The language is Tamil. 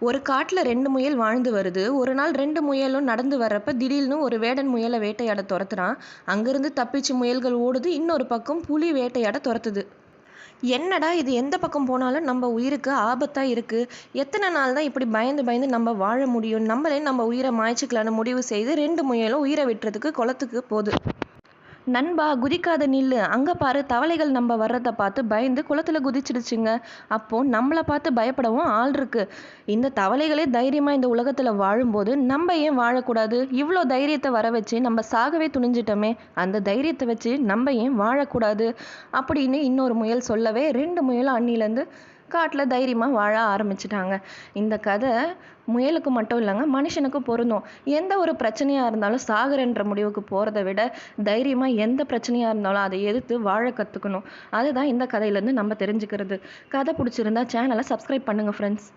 ஒரு காட்டுல 2 முயல் வாழ்ந்து வருது. ஒரு நாள் 2 முயலும் நடந்து வர்றப்ப திடீர்னு ஒரு வேடன் முயலை வேட்டையாட துரத்துறான். அங்கிருந்து தப்பிச்சு முயல்கள் ஓடுது. இன்னொரு பக்கம் புலி வேட்டையாட துரத்துது. என்னடா இது, எந்த பக்கம் போனாலும் நம்ம உயிருக்கு ஆபத்தா இருக்கு. எத்தனை நாள் தான் இப்படி பயந்து பயந்து நம்ம வாழ முடியும்? நம்மளே நம்ம உயிரை மாய்ச்சிக்கலான்னு முடிவு செய்து 2 முயலும் உயிரை விட்டுறதுக்கு குளத்துக்கு போகுது. நண்பா, குதிக்காத நில்லு, அங்க பாரு, தவளைகள் நம்ம வர்றதை பார்த்து பயந்து குளத்துல குதிச்சிடுச்சுங்க. அப்போ நம்மளை பார்த்து பயப்படவும் ஆள் இருக்கு. இந்த தவளைகளே தைரியமா இந்த உலகத்துல வாழும்போது நம்ம ஏன் வாழக்கூடாது? இவ்வளோ தைரியத்தை வர வச்சு நம்ம சாகவே துணிஞ்சிட்டோமே, அந்த தைரியத்தை வச்சு நம்ம ஏன் வாழக்கூடாது அப்படின்னு இன்னொரு முயல் சொல்லவே 2 முயலும் அன்னிலேருந்து காட்டில் தைரியமாக வாழ ஆரம்பிச்சிட்டாங்க. இந்த கதை முயலுக்கு மட்டும் இல்லைங்க, மனுஷனுக்கும் பொருந்தும். எந்த ஒரு பிரச்சனையாக இருந்தாலும் சாகுறன்ற முடிவுக்கு போகிறத விட தைரியமாக எந்த பிரச்சனையாக இருந்தாலும் அதை எதிர்த்து வாழ கற்றுக்கணும். அதுதான் இந்த கதையிலேருந்து நம்ம தெரிஞ்சுக்கிறது. கதை பிடிச்சிருந்தா சேனலை சப்ஸ்கிரைப் பண்ணுங்கள் ஃப்ரெண்ட்ஸ்.